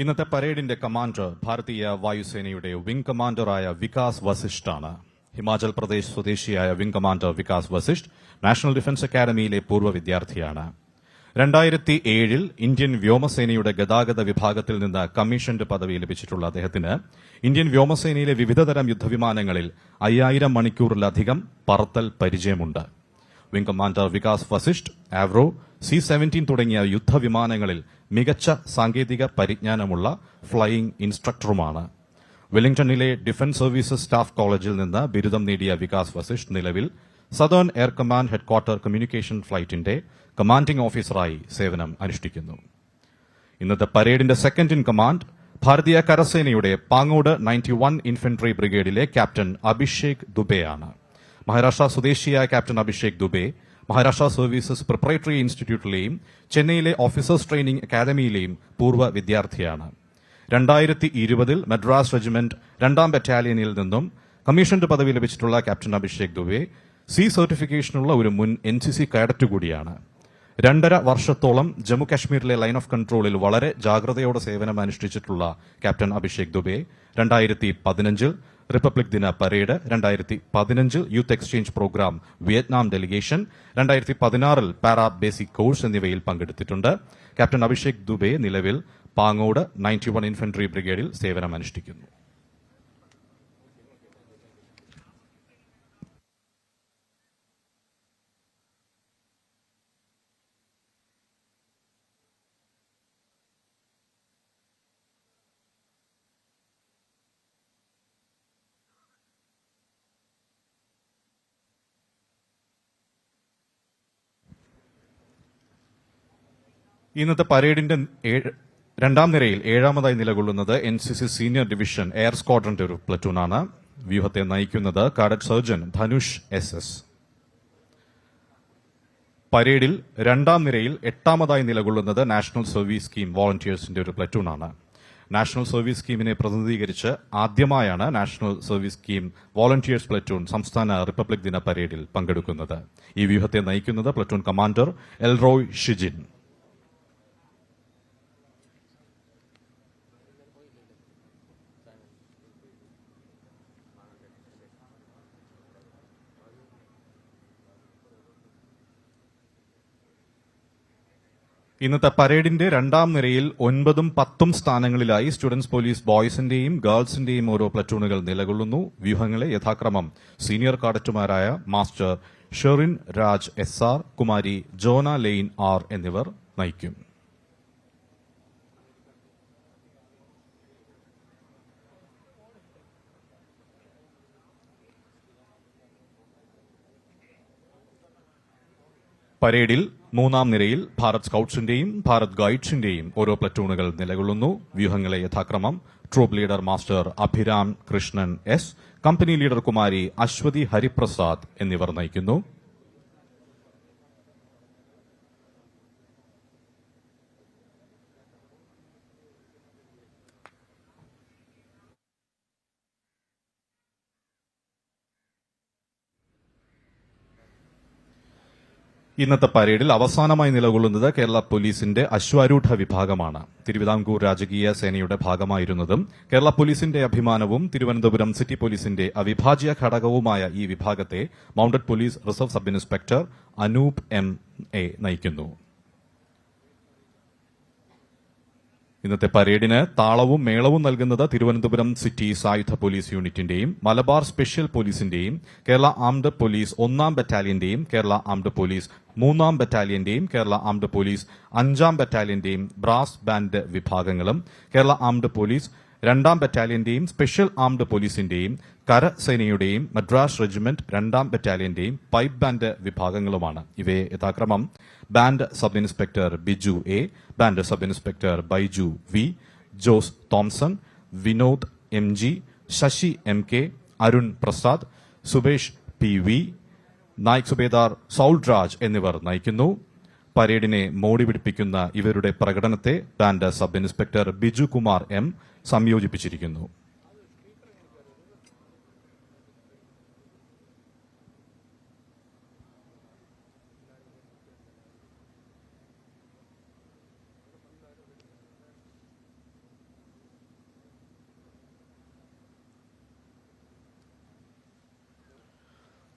ഇന്നത്തെ പരേഡിന്റെ കമാൻഡർ ഭാരതീയ വായുസേനയുടെ വിംഗ് കമാൻഡറായ വികാസ് വസിഷ്ഠാണ്. ഹിമാചൽ പ്രദേശ് സ്വദേശിയായ wing commander Vikas Vasishth national defence അക്കാദമിയിലെ പൂർവ്വ വിദ്യാർത്ഥിയാണ്. 2007 ഇന്ത്യൻ വ്യോമസേനയുടെ ഗതാഗത വിഭാഗത്തിൽ നിന്ന് കമ്മീഷൻഡ് പദവി ലഭിച്ചിട്ടുള്ള അദ്ദേഹത്തിന് ഇന്ത്യൻ വ്യോമസേനയിലെ വിവിധതരം യുദ്ധവിമാനങ്ങളിൽ 5000 മണിക്കൂറിലധികം പറത്തൽ പരിചയമുണ്ട്. Wing commander Vikas Vasishth Avro C-17 തുടങ്ങിയ യുദ്ധവിമാനങ്ങളിൽ മികച്ച സാങ്കേതിക പരിജ്ഞാനമുള്ള ഫ്ലൈയിംഗ് ഇൻസ്ട്രക്ടറുമാണ്. വെല്ലിംഗ്ടണിലെ ഡിഫൻസ് സർവീസസ് സ്റ്റാഫ് കോളേജിൽ നിന്ന് ബിരുദം നേടിയ വികാസ് വസിഷ്ഠ് നിലവിൽ southern air command headquarter communication ഫ്ലൈറ്റിന്റെ കമാൻഡിംഗ് ഓഫീസറായി സേവനം അനുഷ്ഠിക്കുന്നു. ഇന്നത്തെ പരേഡിന്റെ സെക്കൻഡ് ഇൻ കമാൻഡ് ഭാരതീയ കരസേനയുടെ പാങ്ങോട് 91 ഇൻഫൻട്രി ബ്രിഗേഡിലെ ക്യാപ്റ്റൻ അഭിഷേക് ദുബെയാണ്. മഹാരാഷ്ട്ര സ്വദേശിയായ captain Abhishek Dubey Maharashtra services preparatory ഇൻസ്റ്റിറ്റ്യൂട്ടിലെയും ചെന്നൈയിലെ ഓഫീസേഴ്സ് ട്രെയിനിംഗ് അക്കാദമിയിലെയും പൂർവ്വ വിദ്യാർത്ഥിയാണ്. 2020 മദ്രാസ് റെജിമെന്റ് 2ാം ബറ്റാലിയനിൽ നിന്നും കമ്മീഷൻഡ് പദവി ലഭിച്ചിട്ടുള്ള ക്യാപ്റ്റൻ അഭിഷേക് ദുബെ സി സർട്ടിഫിക്കേഷനുള്ള ഒരു മുൻ NCC കേഡറ്റ് കൂടിയാണ്. 2.5 വർഷത്തോളം ജമ്മു കാശ്മീരിലെ ലൈൻ ഓഫ് കൺട്രോളിൽ വളരെ ജാഗ്രതയോടെ സേവനം അനുഷ്ഠിച്ചിട്ടുള്ള ക്യാപ്റ്റൻ അഭിഷേക് ദുബെ 2015 റിപ്പബ്ലിക് ദിന parade, 2015 youth exchange programme Vietnam delegation, 2016 para basic course എന്നിവയിൽ പങ്കെടുത്തിട്ടുണ്ട്. ക്യാപ്റ്റൻ അഭിഷേക് ദുബെ നിലവിൽ പാങ്ങോട് 91 ഇൻഫൻട്രി ബ്രിഗേഡിൽ സേവനം അനുഷ്ഠിക്കുന്നു. ഇന്നത്തെ പരേഡിന്റെ 2ാം നിരയിൽ 7ാമതായി നിലകൊള്ളുന്നത് NCC സീനിയർ ഡിവിഷൻ എയർ സ്ക്വാഡ്രന്റെ ഒരു പ്ലറ്റൂണാണ്. വ്യൂഹത്തെ നയിക്കുന്നത് കാഡറ്റ് സർജൻ ധനുഷ് SS. പരേഡിൽ 2ാം നിരയിൽ 8ാമതായി നിലകൊള്ളുന്നത് നാഷണൽ സർവീസ് സ്കീം വോളണ്ടിയേഴ്സിന്റെ ഒരു പ്ലറ്റൂണാണ്. നാഷണൽ സർവീസ് സ്കീമിനെ പ്രതിനിധീകരിച്ച് ആദ്യമായാണ് national service scheme volunteers platoon സംസ്ഥാന റിപ്പബ്ലിക് ദിന പരേഡിൽ പങ്കെടുക്കുന്നത്. ഈ വ്യൂഹത്തെ നയിക്കുന്നത് പ്ലറ്റൂൺ കമാൻഡർ എൽറോയ് ഷിജിൻ. ഇന്നത്തെ പരേഡിന്റെ 2ാം നിരയിൽ 9ഉം 10ഉം സ്ഥാനങ്ങളിലായി സ്റ്റുഡൻസ് പോലീസ് ബോയ്സിന്റെയും ഗേൾസിന്റെയും ഓരോ പ്ലറ്റൂണുകൾ നിലകൊള്ളുന്നു. വ്യൂഹങ്ങളെ യഥാക്രമം സീനിയർ കാഡറ്റുമാരായ master Sherin Raj SR, Kumari Jona Lane R എന്നിവർ നയിക്കും. പരേഡിൽ 3ാം നിരയിൽ ഭാരത് സ്കൌട്ട്സിന്റെയും ഭാരത് ഗൈഡ്സിന്റെയും ഓരോ പ്ലറ്റൂണുകൾ നിലകൊള്ളുന്നു. വ്യൂഹങ്ങളെ യഥാക്രമം troop leader master Abhiram Krishnan S, company leader Kumari Aswathy Hariprasad എന്നിവർ നയിക്കുന്നു. ഇന്നത്തെ പരേഡിൽ അവസാനമായി നിലകൊള്ളുന്നത് കേരള പോലീസിന്റെ അശ്വാരൂഢ വിഭാഗമാണ്. തിരുവിതാംകൂർ രാജകീയ സേനയുടെ ഭാഗമായിരുന്നതും കേരള പോലീസിന്റെ അഭിമാനവും തിരുവനന്തപുരം സിറ്റി പോലീസിന്റെ അവിഭാജ്യ ഘടകവുമായ ഈ വിഭാഗത്തെ mounted police reserve sub inspector Anoop MA നയിക്കുന്നു. ഇന്നത്തെ പരേഡിന് താളവും മേളവും നൽകുന്നത് തിരുവനന്തപുരം സിറ്റി സായുധ പോലീസ് യൂണിറ്റിന്റെയും മലബാർ സ്പെഷ്യൽ പോലീസിന്റെയും കേരള ആംഡ് പോലീസ് 1ാം ബറ്റാലിയന്റെയും കേരള ആംഡ് പോലീസ് 3ാം ബറ്റാലിയന്റെയും കേരള ആംഡ് പോലീസ് 5ാം ബറ്റാലിയന്റെയും ബ്രാസ് ബാൻഡ് വിഭാഗങ്ങളും കേരള ആംഡ് പോലീസ് 2ാം ബറ്റാലിയന്റെയും സ്പെഷ്യൽ ആംഡ് പോലീസിന്റെയും കരസേനയുടെയും മദ്രാസ് റെജിമെന്റ് 2ാം ബറ്റാലിയന്റെയും പൈപ്പ് ബാൻഡ് വിഭാഗങ്ങളുമാണ്. ഇവയെ യഥാക്രമം band sub inspector Biju A, band sub inspector Baiju V, Jose Thomson, Vinod MG, Sasi MK, Arun Prasad, Subesh PV, Naik Subedar Soulraj എന്നിവർ നയിക്കുന്നു. പരേഡിനെ മോടി പിടിപ്പിക്കുന്ന ഇവരുടെ പ്രകടനത്തെ band sub inspector Biju Kumar M സംയോജിപ്പിച്ചിരിക്കുന്നു.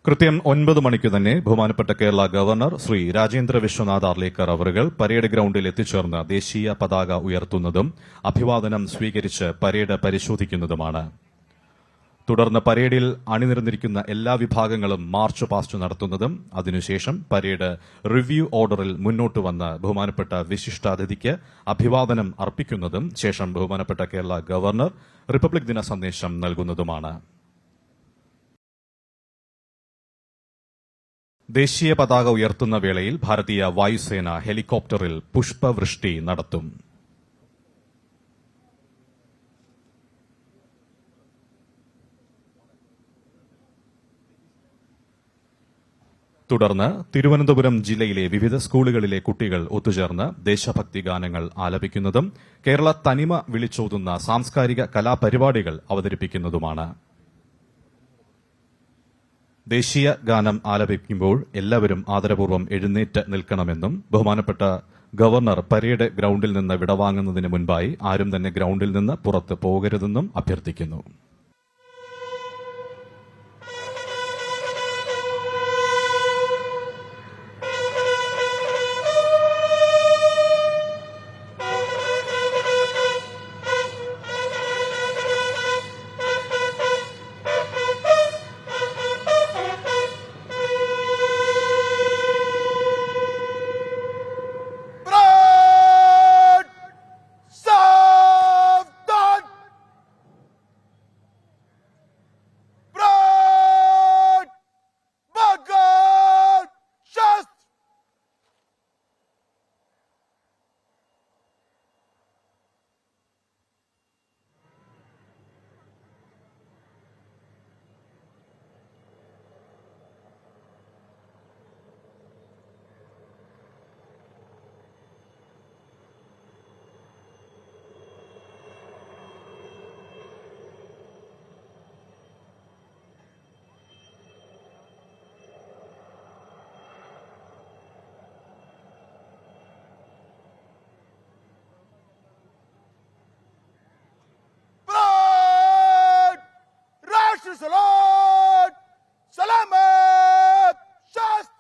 കൃത്യം 9 മണിക്ക് തന്നെ ബഹുമാനപ്പെട്ട കേരള ഗവർണർ ശ്രീ രാജേന്ദ്ര വിശ്വനാഥ് ആർലേക്കർ അവറുകൾ പരേഡ് ഗ്രൌണ്ടിൽ എത്തിച്ചേർന്ന് ദേശീയ പതാക ഉയർത്തുന്നതും അഭിവാദനം സ്വീകരിച്ച് പരേഡ് പരിശോധിക്കുന്നതുമാണ്. തുടർന്ന് പരേഡിൽ അണിനിരന്നിരിക്കുന്ന എല്ലാ വിഭാഗങ്ങളും മാർച്ച് പാസ്റ്റ് നടത്തുന്നതും അതിനുശേഷം പരേഡ് റിവ്യൂ ഓർഡറിൽ മുന്നോട്ട് വന്ന് ബഹുമാനപ്പെട്ട വിശിഷ്ടാതിഥിക്ക് അഭിവാദനം അർപ്പിക്കുന്നതും ശേഷം ബഹുമാനപ്പെട്ട കേരള ഗവർണർ റിപ്പബ്ലിക് ദിന സന്ദേശം നൽകുന്നതുമാണ്. ദേശീയ പതാക ഉയർത്തുന്ന വേളയിൽ ഭാരതീയ വായുസേന ഹെലികോപ്റ്ററിൽ പുഷ്പവൃഷ്ടി നടത്തും. തുടർന്ന് തിരുവനന്തപുരം ജില്ലയിലെ വിവിധ സ്കൂളുകളിലെ കുട്ടികൾ ഒത്തുചേർന്ന് ദേശഭക്തി ഗാനങ്ങൾ ആലപിക്കുന്നതും കേരള തനിമ വിളിച്ചോതുന്ന സാംസ്കാരിക കലാപരിപാടികൾ അവതരിപ്പിക്കുന്നതുമാണ്. ദേശീയ ഗാനം ആലപിക്കുമ്പോൾ എല്ലാവരും ആദരപൂർവ്വം എഴുന്നേറ്റ് നിൽക്കണമെന്നും ബഹുമാനപ്പെട്ട ഗവർണർ പരേഡ് ഗ്രൌണ്ടിൽ നിന്ന് വിടവാങ്ങുന്നതിന് മുൻപായി ആരും തന്നെ ഗ്രൌണ്ടിൽ നിന്ന് പുറത്ത് പോകരുതെന്നും അഭ്യർത്ഥിക്കുന്നു. Salat! Salamat! Shast!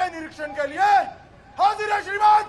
निरीक्षण के लिए हाजिर है श्रीमान।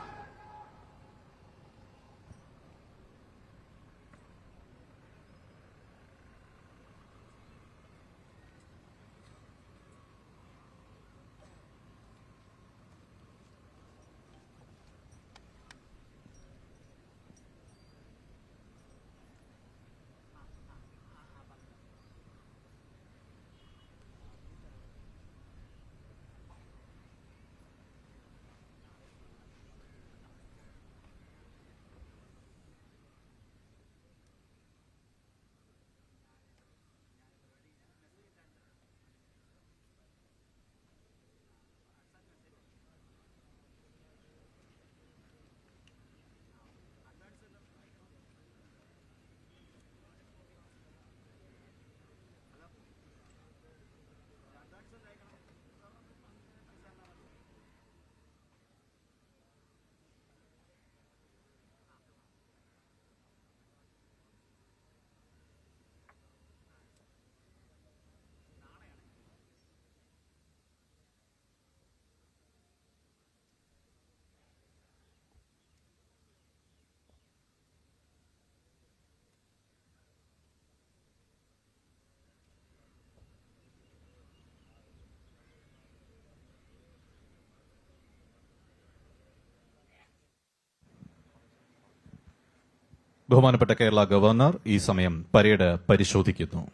ബഹുമാനപ്പെട്ട കേരള ഗവർണർ ഈ സമയം പരേഡ് പരിശോധിക്കുന്നു.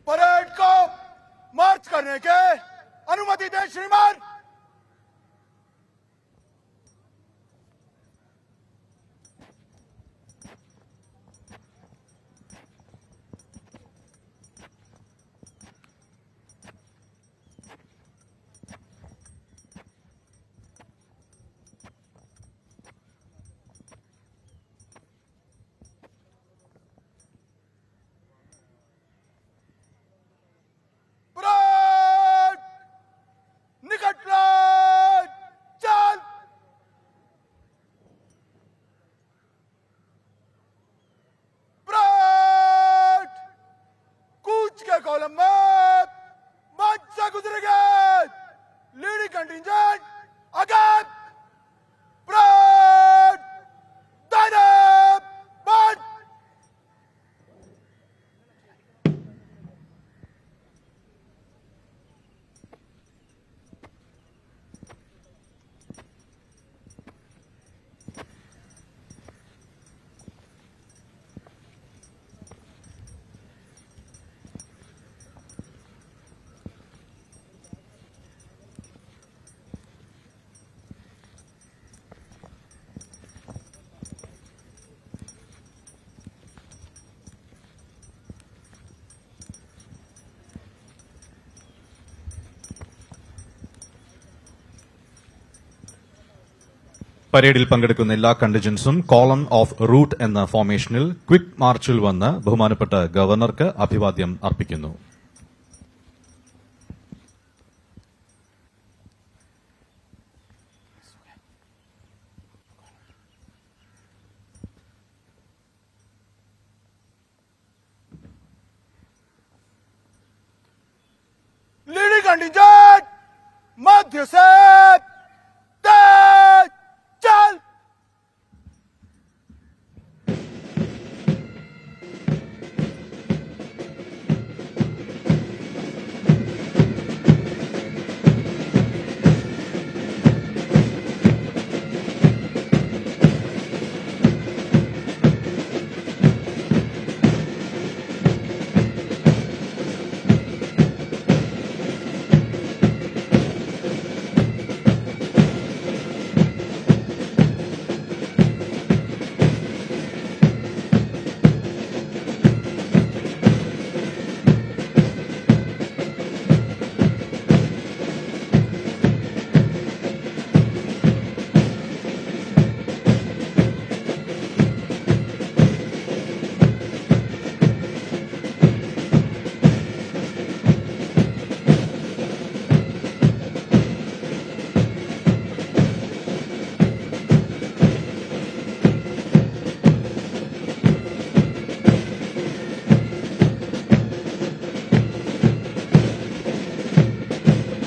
परेड को मार्च करने के अनुमति दें श्रीमान। परेड निकट कॉलम में मंच से गुजरेंगे leading contingent again brand dynamite പരേഡിൽ പങ്കെടുക്കുന്ന എല്ലാ കണ്ടിജൻസും കോളം ഓഫ് റൂട്ട് എന്ന ഫോർമേഷനിൽ ക്വിക്ക് മാർച്ചിൽ വന്ന് ബഹുമാനപ്പെട്ട ഗവർണർക്ക് അഭിവാദ്യം അർപ്പിക്കുന്നു. लीडिंग कंटिंजेंट मध्य से तेज चल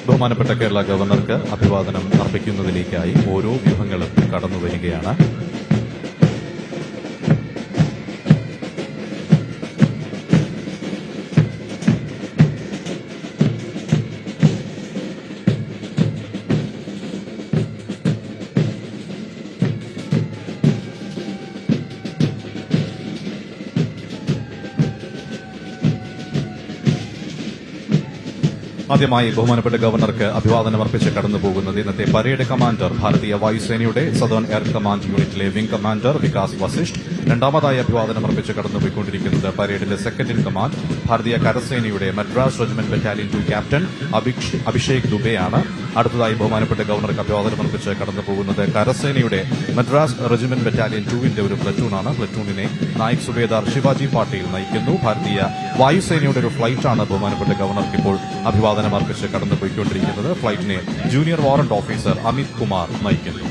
ബഹുമാനപ്പെട്ട കേരള ഗവർണർക്ക് അഭിവാദനം അർപ്പിക്കുന്നതിലേക്കായി ഓരോ വ്യൂഹങ്ങളും കടന്നുവരികയാണ്. ആദ്യമായി ബഹുമാനപ്പെട്ട ഗവർണർക്ക് അഭിവാദനം അർപ്പിച്ച് കടന്നുപോകുന്നത് ഇന്നത്തെ പരേഡ് കമാൻഡർ ഭാരതീയ വായുസേനയുടെ സദേൺ എയർ കമാൻഡ് യൂണിറ്റിലെ വിംഗ് കമാൻഡർ വികാസ് വസിഷ്ഠ്. രണ്ടാമതായി അഭിവാദനം അർപ്പിച്ച് കടന്നുപോയിക്കൊണ്ടിരിക്കുന്നത് പരേഡിലെ സെക്കൻഡ് ഇൻ കമാൻഡ് ഭാരതീയ കരസേനയുടെ Madras regiment battalion 2 captain Abhishek ദുബെയാണ്. അടുത്തതായി ബഹുമാനപ്പെട്ട ഗവർണർക്ക് അഭിവാദനം അർപ്പിച്ച് കടന്നുപോകുന്നത് കരസേനയുടെ മദ്രാസ് റെജിമെന്റ് ബറ്റാലിയൻ 2 ഒരു പ്ലറ്റൂണാണ്. പ്ലറ്റൂണിനെ നായിക് സുബേദാർ ശിവാജി പാട്ടീൽ നയിക്കുന്നു. ഭാരതീയ വായുസേനയുടെ ഒരു ഫ്ലൈറ്റാണ് ബഹുമാനപ്പെട്ട ഗവർണർക്ക് ഇപ്പോൾ അഭിവാദനം അർപ്പിച്ച് കടന്നുപോയിക്കൊണ്ടിരിക്കുന്നത്. ഫ്ലൈറ്റിനെ junior warrant officer Amit Kumar നയിക്കുന്നു.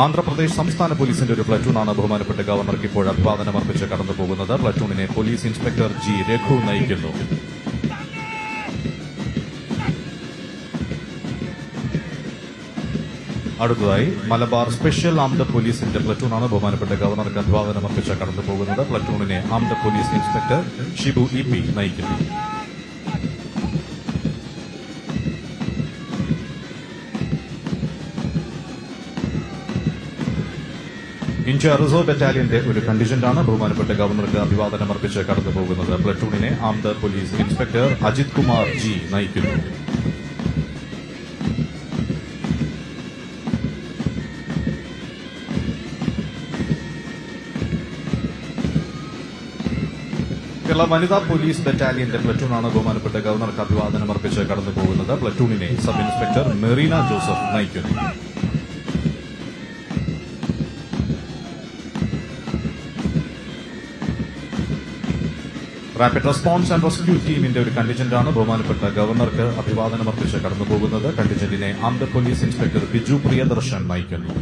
ആന്ധ്രാപ്രദേശ് സംസ്ഥാന പോലീസിന്റെ ഒരു പ്ലറ്റൂണാണ് ബഹുമാനപ്പെട്ട ഗവർണർക്ക് ഇപ്പോൾ അഭിവാദനം അർപ്പിച്ച് കടന്നുപോകുന്നത്. പ്ലറ്റൂണിനെ പോലീസ് ഇൻസ്പെക്ടർ ജി രഘു നയിക്കുന്നു. അടുത്തതായി മലബാർ സ്പെഷ്യൽ ആംഡ് പോലീസിന്റെ പ്ലറ്റൂണാണ് ബഹുമാനപ്പെട്ട ഗവർണർക്ക് അഭിവാദനം അർപ്പിച്ച് കടന്നുപോകുന്നത്. പ്ലറ്റൂണിനെ armed police inspector Shibu EP. നയിക്കുന്നു. ഇന്ത്യ റിസർവ് ബറ്റാലിയന്റെ ഒരു കണ്ടിജന്റാണ് ബഹുമാനപ്പെട്ട ഗവർണർക്ക് അഭിവാദനം അർപ്പിച്ച് കടന്നുപോകുന്നത്. പ്ലറ്റൂണിനെ armed police inspector Ajith Kumar G നയിക്കുന്നു. കേരള വനിതാ പോലീസ് ബറ്റാലിയന്റെ പ്ലറ്റൂണാണ് ബഹുമാനപ്പെട്ട ഗവർണർക്ക് അഭിവാദനം അർപ്പിച്ച് കടന്നുപോകുന്നത്. പ്ലറ്റൂണിനെ സബ് ഇൻസ്പെക്ടർ മെറീന ജോസഫ് നയിക്കുന്നു. റാപ്പിഡ് റെസ്പോൺസ് ആൻഡ് റെസ്ക്യൂ ടീമിന്റെ ഒരു കണ്ടിജന്റാണ് ബഹുമാനപ്പെട്ട ഗവർണർക്ക് അഭിവാദനം അർപ്പിച്ച് കടന്നുപോകുന്നത്. കണ്ടിജന്റിനെ armed police inspector Biju Priyadarshan നയിക്കുന്നു.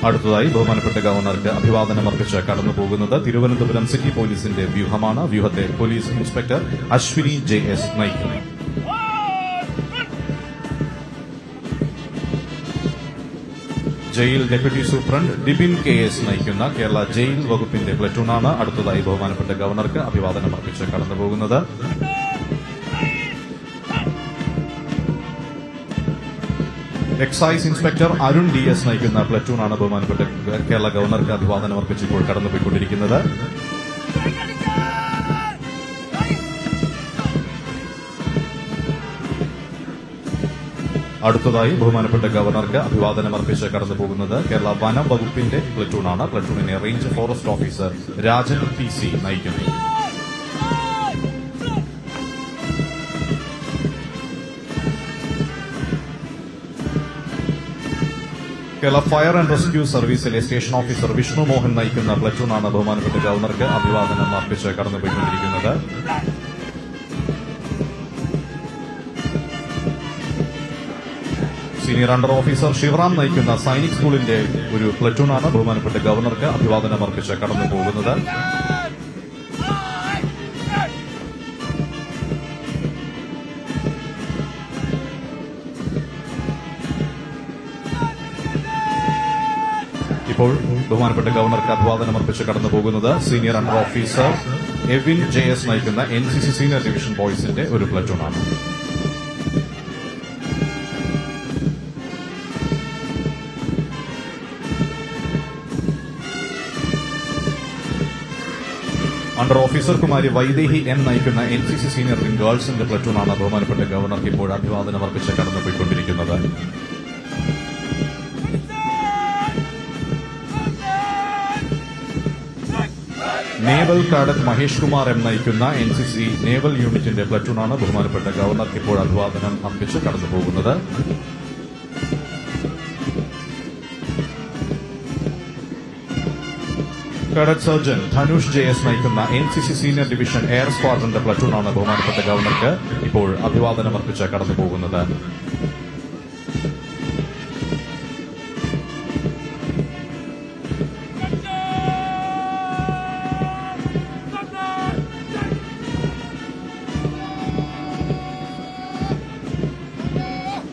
അടുത്തതായി ബഹുമാനപ്പെട്ട ഗവർണർക്ക് അഭിവാദനം അർപ്പിച്ച് കടന്നുപോകുന്നത് തിരുവനന്തപുരം സിറ്റി പോലീസിന്റെ വ്യൂഹമാണ്. വ്യൂഹത്തെ പോലീസ് ഇൻസ്പെക്ടർ അശ്വിനി JS നയിക്കുന്നു. Jail deputy superintendent Dibin KS നയിക്കുന്ന കേരള ജയിൽ വകുപ്പിന്റെ പ്ലറ്റൂണാണ് അടുത്തതായി ബഹുമാനപ്പെട്ട ഗവർണർക്ക് അഭിവാദനം അർപ്പിച്ച് കടന്നുപോകുന്നത്. എക്സൈസ് ഇൻസ്പെക്ടർ അരുൺ DS നയിക്കുന്ന പ്ലറ്റൂണാണ് ബഹുമാനപ്പെട്ട കേരള ഗവർണർക്ക് അഭിവാദനം അർപ്പിച്ച് ഇപ്പോൾ കടന്നുപോയിക്കൊണ്ടിരിക്കുന്നത്. അടുത്തതായി ബഹുമാനപ്പെട്ട ഗവർണർക്ക് അഭിവാദനം അർപ്പിച്ച് കടന്നുപോകുന്നത് കേരള വനം വകുപ്പിന്റെ പ്ലറ്റൂണാണ്. പ്ലറ്റൂണിനെ range forest officer Rajan PC നയിക്കുന്നു. കേരള ഫയർ ആൻഡ് റെസ്ക്യൂ സർവീസിലെ സ്റ്റേഷൻ ഓഫീസർ വിഷ്ണു മോഹൻ നയിക്കുന്ന പ്ലറ്റൂണാണ് ബഹുമാനപ്പെട്ട ഗവർണർക്ക് അഭിവാദനം അർപ്പിച്ച് കടന്നുപോയിക്കൊണ്ടിരിക്കുന്നത്. സീനിയർ അണ്ടർ ഓഫീസർ ശിവറാം നയിക്കുന്ന സൈനിക് സ്കൂളിന്റെ ഒരു പ്ലറ്റൂണാണ് ബഹുമാനപ്പെട്ട ഗവർണർക്ക് അഭിവാദനം അർപ്പിച്ച് കടന്നു പോകുന്നത്. ഇപ്പോൾ ബഹുമാനപ്പെട്ട ഗവർണർക്ക് അഭിവാദനം അർപ്പിച്ച് കടന്നു പോകുന്നത് senior under officer Evin JS നയിക്കുന്ന NCC സീനിയർ ഡിവിഷൻ ബോയ്സിന്റെ ഒരു പ്ലറ്റൂണാണ്. Under officer Kumari Vaidehi M നയിക്കുന്ന NCC സീനിയർ വിംഗ് ഗേൾസിന്റെ പ്ലറ്റൂണാണ് ബഹുമാനപ്പെട്ട ഗവർണർക്ക് ഇപ്പോൾ അഭിവാദനം അർപ്പിച്ച് കടന്നുപോയിക്കൊണ്ടിരിക്കുന്നത്. Naval cadet Mahesh Kumar M നയിക്കുന്ന NCC നേവൽ യൂണിറ്റിന്റെ പ്ലറ്റൂണാണ് ബഹുമാനപ്പെട്ട ഗവർണർക്ക് ഇപ്പോൾ അഭിവാദനം അർപ്പിച്ച് കടന്നുപോകുന്നത്. കേഡറ്റ് സർജൻ ധനുഷ് JS നയിക്കുന്ന NCC സീനിയർ ഡിവിഷൻ എയർ സ്ക്വാഡ്രന്റെ പ്ലറ്റൂണാണ് ബഹുമാനപ്പെട്ട ഗവർണർക്ക് ഇപ്പോൾ അഭിവാദനം അർപ്പിച്ച് കടന്നുപോകുന്നത്.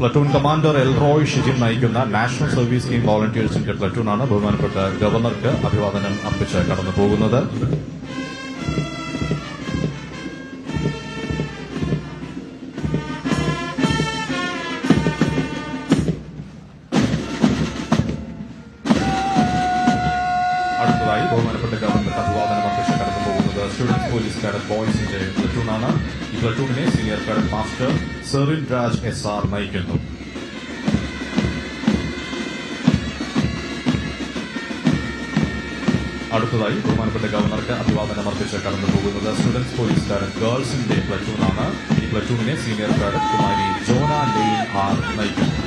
പ്ലറ്റൂൺ കമാൻഡർ എൽറോയ് ഷിജിൻ നയിക്കുന്ന നാഷണൽ സർവീസ് സ്കീം വോളണ്ടിയേഴ്സിന്റെ പ്ലറ്റൂണാണ് ബഹുമാനപ്പെട്ട ഗവർണർക്ക് അഭിവാദനം അർപ്പിച്ച് കടന്നുപോകുന്നത്. അടുത്തതായി ബഹുമാനപ്പെട്ട ഗവർണർക്ക് അഭിവാദനം അർപ്പിച്ച് കടന്നുപോകുന്നത് സ്റ്റുഡൻസ് പോലീസ് കാഡറ്റ് ബോയ്സിന്റെ പ്ലറ്റൂണാണ്. ഈ പ്ലറ്റൂണിനെ senior cadet master Serin Raj SR നയിക്കുന്നു. അടുത്തതായി ബഹുമാനപ്പെട്ട ഗവർണർക്ക് അഭിവാദനം അർപ്പിച്ച് കടന്നുപോകുന്നത് സ്റ്റുഡൻസ് പോലീസ് കാഡറ്റ് ഗേൾസിന്റെ പ്ലറ്റൂണാണ്. ഈ പ്ലറ്റൂണിനെ senior cadet Kumari Jona Lane R നയിക്കുന്നു.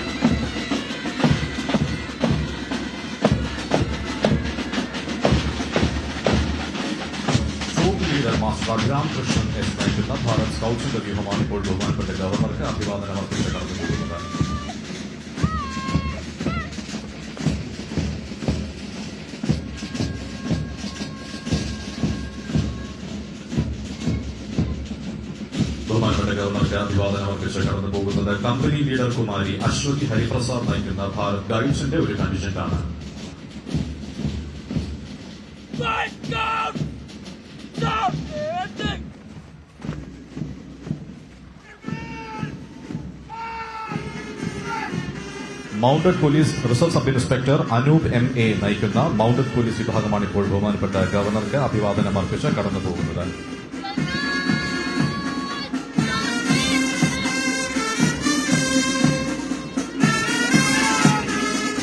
Leader master Abhiram Krishnan S നയിക്കുന്ന ഭാരത് സ്കൌട്ട്സിന്റെ വ്യൂഹമാണ് ഇപ്പോൾ ബഹുമാനപ്പെട്ട ഗവർണർക്ക് അഭിവാദനം അർപ്പിച്ച് കടന്നുപോകുന്നത്. ബഹുമാനപ്പെട്ട ഗവർണർക്ക് അഭിവാദനം അർപ്പിച്ച് കടന്നുപോകുന്നത് കമ്പനി ലീഡർ കുമാരി അശ്വതി ഹരിപ്രസാദ് നയിക്കുന്ന ഭാരത് ഗൈഡ്സിന്റെ ഒരു കണ്ടീഷന്റാണ്. Mounted police reserve sub inspector Anoop MA നയിക്കുന്ന മൗണ്ടഡ് പോലീസ് വിഭാഗമാണ് ഇപ്പോൾ ബഹുമാനപ്പെട്ട ഗവർണർക്ക് അഭിവാദനം അർപ്പിച്ച് കടന്നുപോകുന്നത്.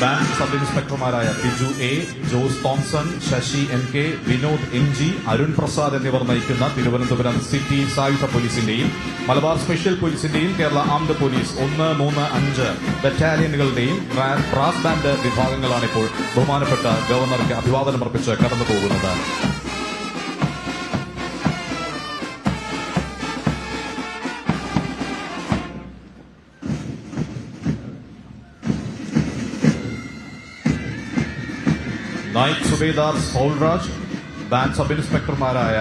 ബാങ്ക് സബ് ഇൻസ്പെക്ടർമാരായ Biju A, Jose Thomson, Sasi MK, Vinod MG, Arun Prasad എന്നിവർ നയിക്കുന്ന തിരുവനന്തപുരം സിറ്റി സായുധ പോലീസിന്റെയും മലബാർ സ്പെഷ്യൽ പോലീസിന്റെയും കേരള ആംഡ് പോലീസ് 1, 3, 5 ബറ്റാലിയനുകളുടെയും ബ്രാസ് ബാൻഡ് വിഭാഗങ്ങളാണ് ഇപ്പോൾ ബഹുമാനപ്പെട്ട ഗവർണർക്ക് അഭിവാദനം അർപ്പിച്ച് കടന്നുപോകുന്നത്. നായിക് സുബേദാർ സൗൾരാജ്, ബാൻഡ് സബ് ഇൻസ്പെക്ടർമാരായ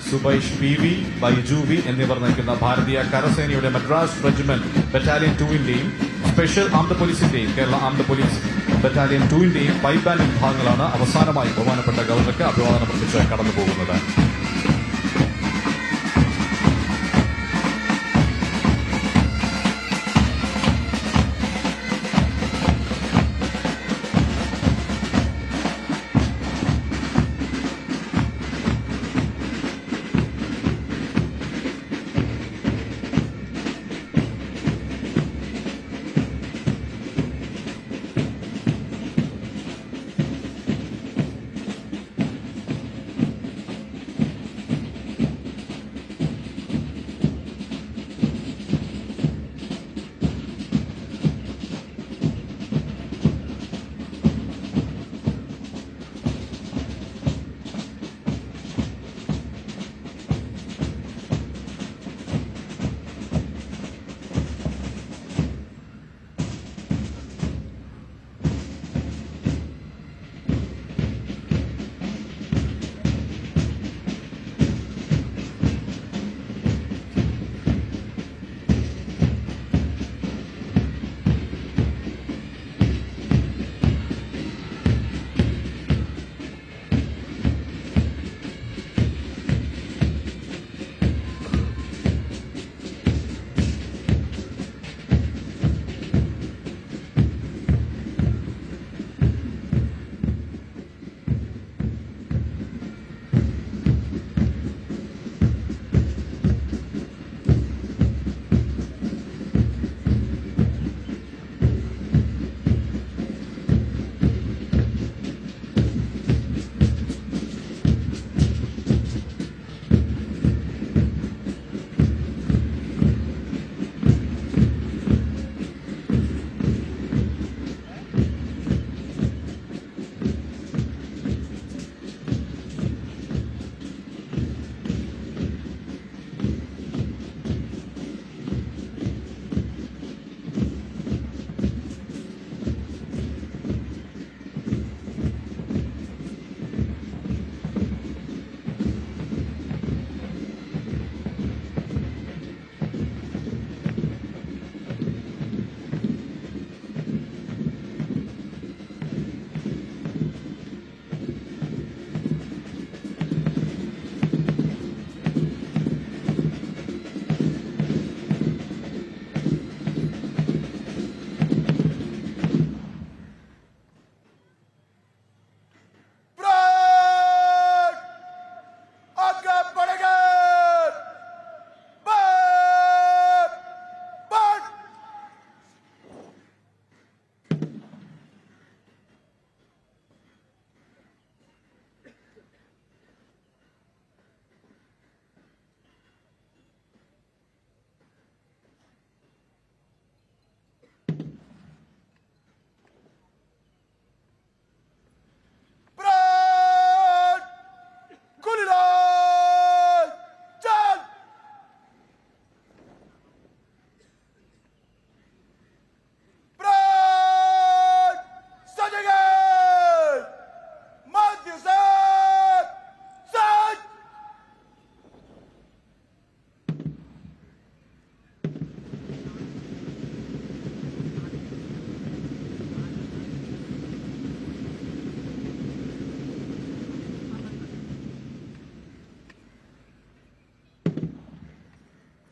Subaish P V, Baiju V എന്നിവർ നയിക്കുന്ന ഭാരതീയ കരസേനയുടെ മദ്രാസ് റെജിമെന്റ് ബറ്റാലിയൻ 2-ന്റെയും സ്പെഷ്യൽ ആംഡ് പോലീസിന്റെയും കേരള ആംഡ് പോലീസ് ബറ്റാലിയൻ 2-ന്റെയും പൈപ്പ് ബാൻഡ് വിഭാഗങ്ങളാണ് അവസാനമായി ബഹുമാനപ്പെട്ട ഗവർണർക്ക് അഭിവാദനം അർപ്പിച്ച് കടന്നുപോകുന്നത്.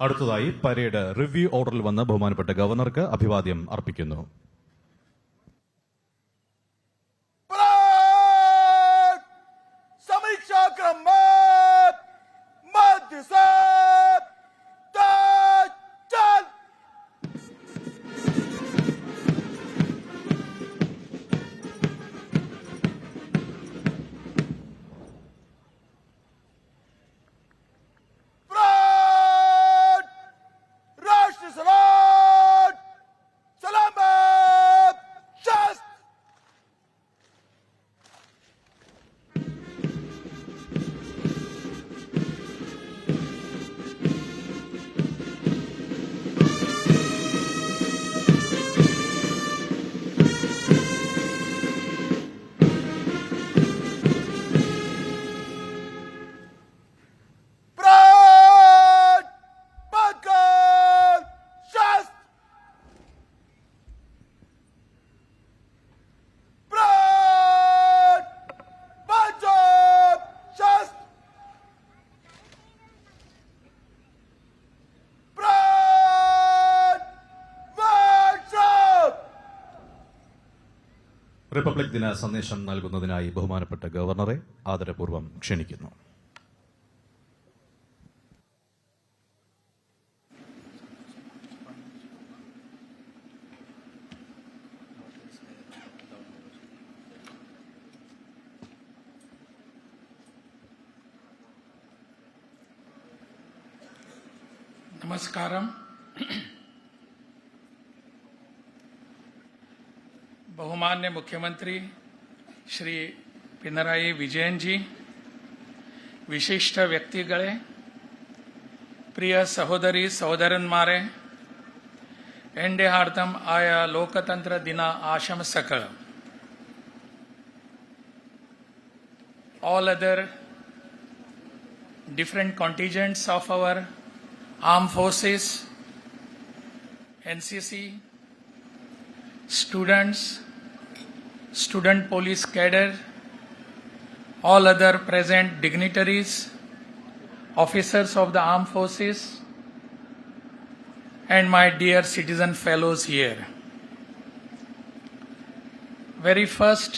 അടുത്തതായി പരേഡ് റിവ്യൂ ഓർഡറിൽ വന്ന് ബഹുമാനപ്പെട്ട ഗവർണർക്ക് അഭിവാദ്യം അർപ്പിക്കുന്നു. सलाम റിപ്പബ്ലിക് ദിന സന്ദേശം നൽകുന്നതിനായി ബഹുമാനപ്പെട്ട ഗവർണറെ ആദരപൂർവ്വം ക്ഷണിക്കുന്നു. नमस्कारम. बहुमान्य मुख्यमंत्री श्री पिनराई विजयन जी, विशिष्ट व्यक्तिगळे, प्रिय सहोदरी सहोदरन्मारे, एंडे हार्दम आया लोकतंत्र दिना आशंसकळ, all other different contingents of our armed forces, NCC, students, student police cadre, all other present dignitaries, officers of the armed forces, and my dear citizen fellows here. Very first,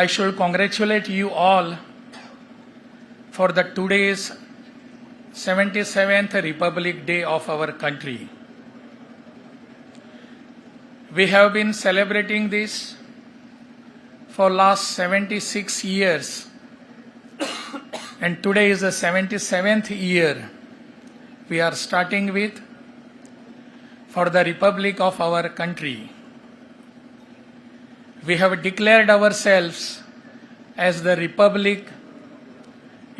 I should congratulate you all for the today's 77th Republic Day of our country. We have been celebrating this for last 76 years and today is the 77th year we are starting with for the Republic of our country. We have declared ourselves as the Republic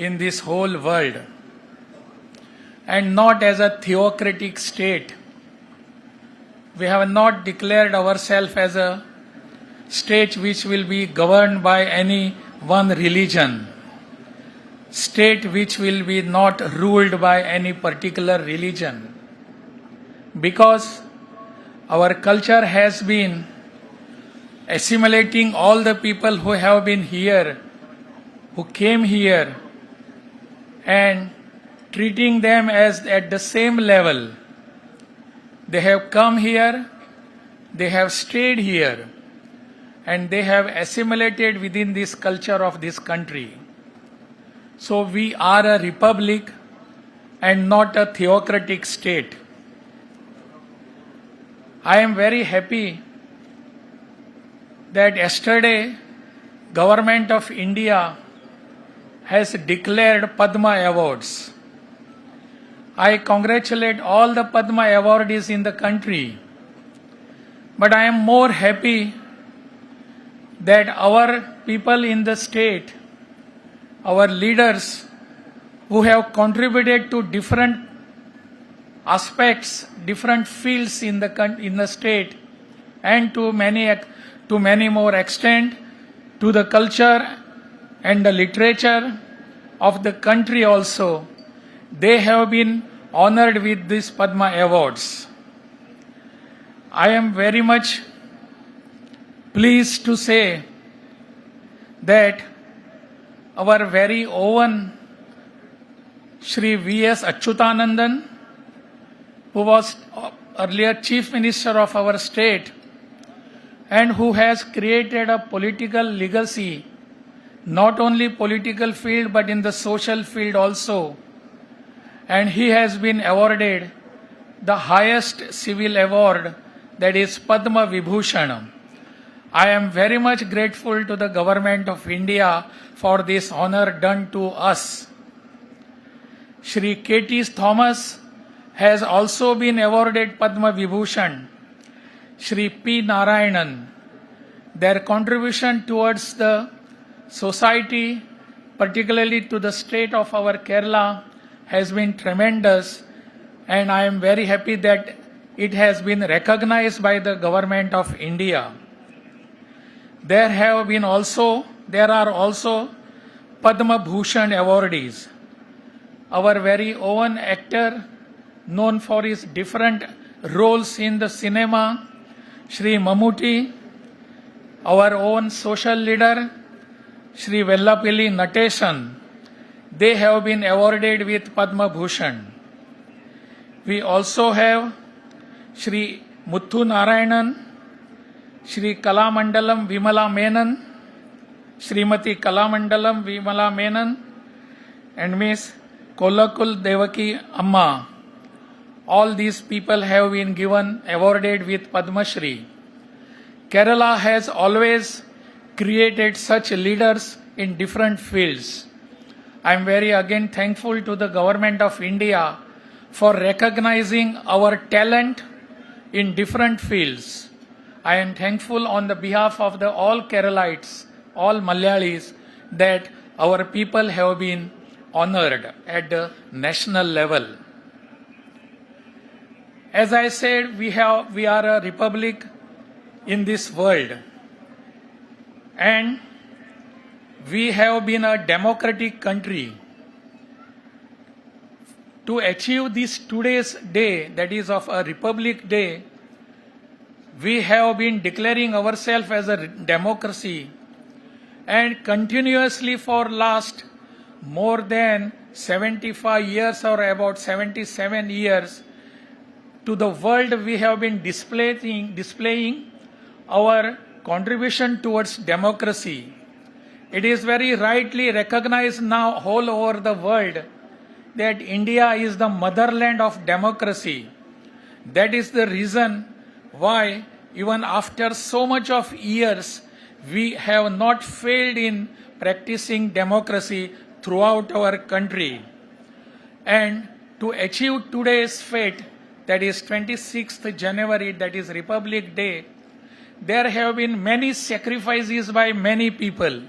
in this whole world, and not as a theocratic state. We have not declared ourselves as a state which will be governed by any one religion, state which will be not ruled by any particular religion, because our culture has been assimilating all the people who have been here, who came here, and treating them as at the same level. They have come here, they have stayed here, and they have assimilated within this culture of this country. So we are a republic and not a theocratic state. I am very happy that yesterday Government of India has declared Padma Awards. I congratulate all the Padma awardees in the country, but I am more happy that our people in the state, our leaders who have contributed to different aspects, different fields in the state, and to many more extent to the culture and the literature of the country also, they have been honored with these Padma Awards. I am very much pleased to say that our very own Shri V.S. Achyutanandan, who was earlier Chief Minister of our state and who has created a political legacy, not only political field but in the social field also, and he has been awarded the highest civil award, that is Padma Vibhushan. I am very much grateful to the Government of India for this honor done to us. Shri K.T. Thomas has also been awarded Padma Vibhushan. Shri P. Narayanan, their contribution towards the society, particularly to the state of our Kerala, has been tremendous, and I am very happy that it has been recognized by the Government of India. There are also Padma Bhushan awardees. Our very own actor, known for his different roles in the cinema, Shri Mammootty, our own social leader, Shri Vellapilli Nateshan, they have been awarded with Padma Bhushan. We also have Shri Muthu Narayanan, Shri Kalamandalam Vimala Menon, Srimati Kalamandalam Vimala Menon, and Miss Kolakul Devaki Amma. All these people have been given, awarded with Padma Shri. Kerala has always created such leaders in different fields. I am very again thankful to the Government of India for recognizing our talent in different fields. I am thankful on the behalf of the all Keralites, all Malayalis, that our people have been honored at the national level. As I said, we are a republic in this world, and we have been a democratic country. To achieve this today's day, that is of a Republic Day, we have been declaring ourselves as a democracy, and continuously for last more than 75 years or about 77 years, to the world we have been displaying our contribution towards democracy. It is very rightly recognized now all over the world that India is the motherland of democracy. That is the reason why even after so much of years, we have not failed in practicing democracy throughout our country. And to achieve today's fate, that is 26th January, that is Republic Day, there have been many sacrifices by many people,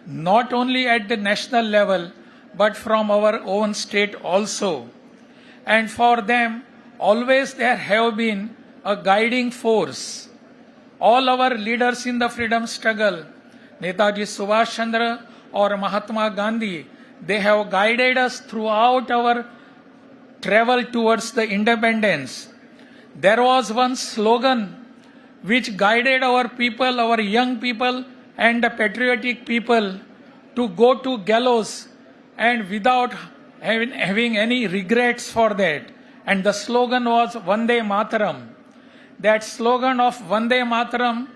not only at the national level, but from our own state also. And for them, always there have been a guiding force. All our leaders in the freedom struggle, Netaji Subhash Chandra or Mahatma Gandhi, they have guided us throughout our travel towards the independence. There was one slogan which guided our people, our young people and the patriotic people to go to gallows and without having any regrets for that. And the slogan was Vande Mataram. That slogan of Vande Mataram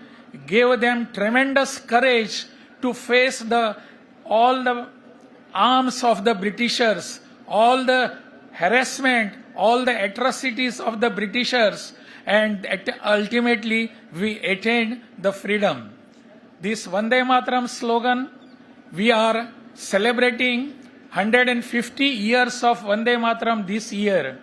gave them tremendous courage to face all the arms of the Britishers, all the harassment, all the atrocities of the Britishers, and ultimately we attained the freedom. This Vande Mataram slogan, we are celebrating 150 years of Vande Mataram this year.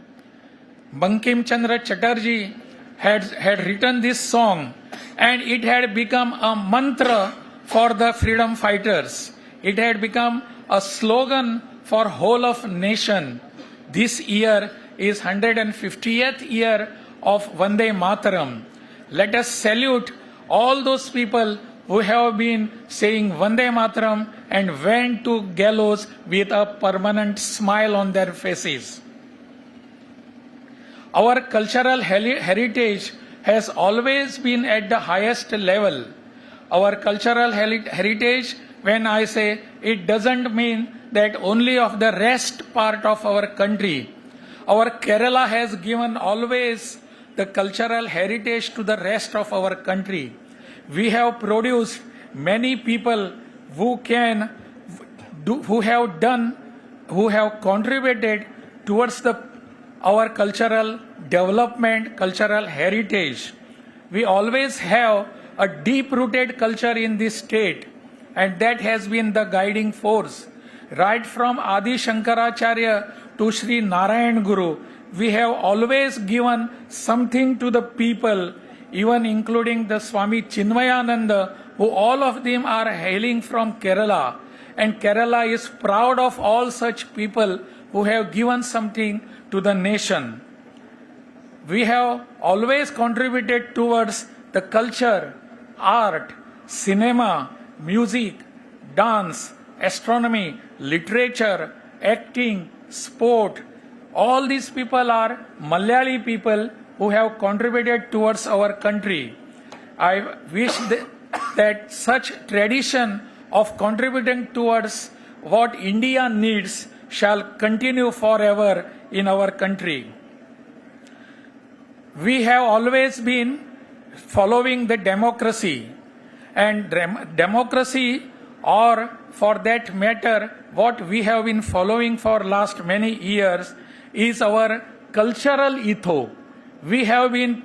Bankim Chandra Chatterjee had written this song, and it had become a mantra for the freedom fighters. It had become a slogan for whole of nation. This year is 150th year of Vande Mataram. Let us salute all those people who have been saying Vande Mataram and went to gallows with a permanent smile on their faces. Our cultural heritage has always been at the highest level. Our cultural heritage, when I say, it doesn't mean that only of the rest part of our country. Our Kerala has given always the cultural heritage to the rest of our country. We have produced many people who have contributed towards our cultural development, cultural heritage. We always have a deep-rooted culture in this state, and that has been the guiding force. Right from Adi Shankaracharya to Sri Narayan Guru, we have always given something to the people, even including the Swami Chinmayananda, who all of them are hailing from Kerala. And Kerala is proud of all such people who have given something to the nation. We have always contributed towards the culture, art, cinema, music, dance, astronomy, literature, acting, sport. All these people are Malayali people who have contributed towards our country. I wish that such tradition of contributing towards what India needs shall continue forever in our country. We have always been following the democracy. And democracy, or for that matter, what we have been following for last many years is our cultural ethos. We have been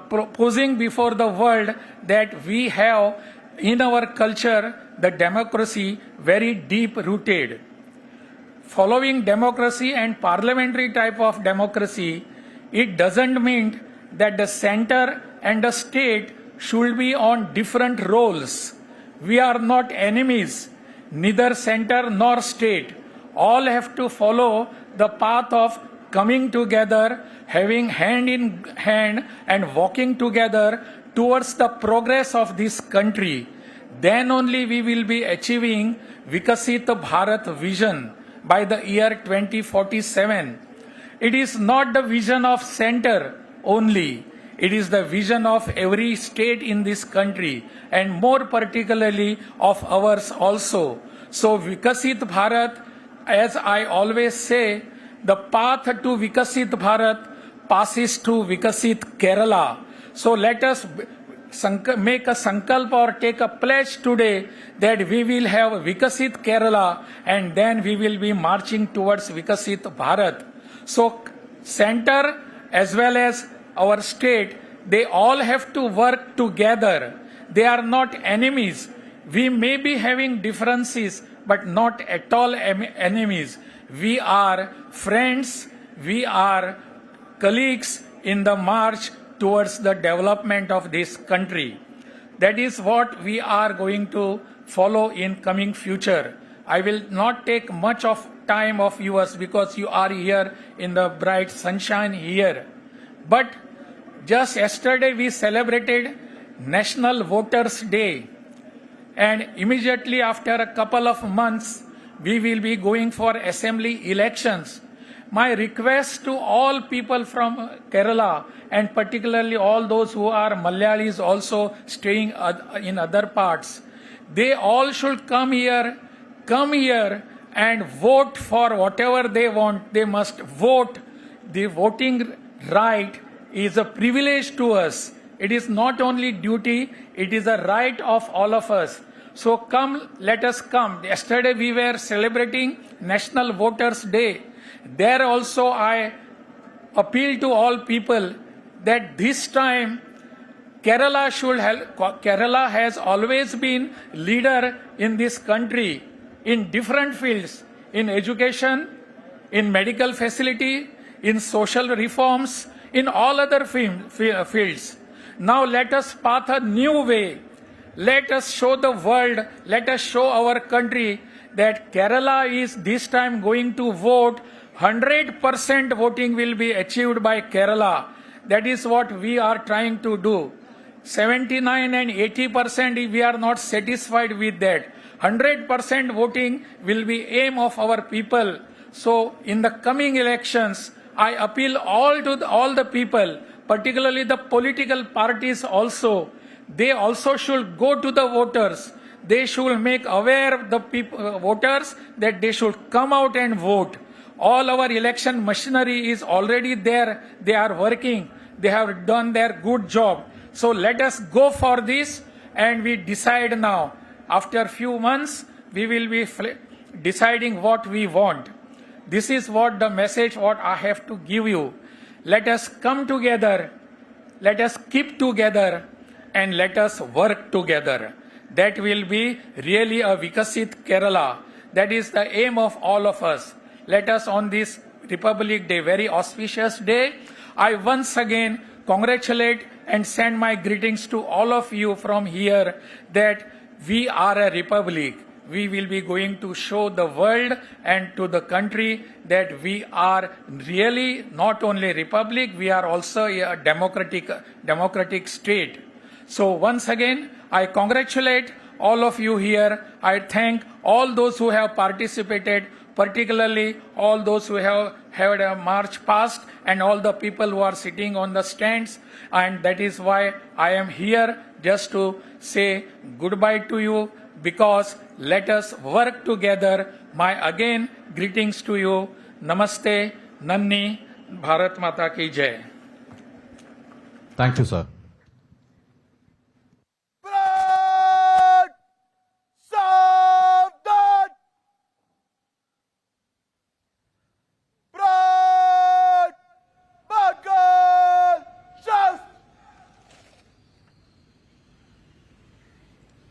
proposing before the world that we have in our culture the democracy very deep rooted. Following democracy and parliamentary type of democracy, it doesn't mean that the center and the state should be on different roles. We are not enemies, neither center nor state. All have to follow the path of coming together, having hand in hand and walking together towards the progress of this country. Then only we will be achieving Vikasit Bharat vision by the year 2047. It is not the vision of center only. It is the vision of every state in this country, and more particularly of ours also. So Vikasit Bharat, as I always say, the path to Vikasit Bharat passes to Vikasit Kerala. So let us make a sankalp or take a pledge today that we will have Vikasit Kerala, and then we will be marching towards Vikasit Bharat. So center as well as our state, they all have to work together. They are not enemies. We may be having differences, but not at all enemies. We are friends, we are colleagues in the march towards the development of this country. That is what we are going to follow in coming future. I will not take much of time of yours because you are here in the bright sunshine here. But just yesterday we celebrated National Voters' Day, and immediately after a couple of months we will be going for assembly elections. My request to all people from Kerala, and particularly all those who are Malayalis also staying in other parts, they all should come here and vote for whatever they want. They must vote. The voting right is a privilege to us. It is not only duty, it is a right of all of us. So come, let us come. Yesterday we were celebrating National Voters' Day. There also I appeal to all people that this time Kerala should help. Kerala has always been leader in this country in different fields, in education, in medical facility, in social reforms, in all other fields. Now let us path a new way. Let us show the world, let us show our country that Kerala is this time going to vote. 100% voting will be achieved by Kerala. That is what we are trying to do. 79 and 80% we are not satisfied with that. 100% voting will be aim of our people. So in the coming elections, I appeal all the people, particularly the political parties also. They also should go to the voters. They should make aware the voters that they should come out and vote. All our election machinery is already there. They are working. They have done their good job. So let us go for this, and we decide now. After a few months, we will be deciding what we want. This is what the message what I have to give you. Let us come together. Let us keep together, and let us work together. That will be really a Vikasit Kerala. That is the aim of all of us. Let us on this Republic Day, very auspicious day, I once again congratulate and send my greetings to all of you from here that we are a republic. We will be going to show the world and to the country that we are really not only republic, we are also a democratic state. So once again, I congratulate all of you here. I thank all those who have participated, particularly all those who have had a march past and all the people who are sitting on the stands. And that is why I am here, just to say goodbye to you, because let us work together. My again greetings to you. Namaste, Nanni, Bharat Mata ki Jai. Thank you sir. Parade! Saavdhan! Parade! Bagal! Shast!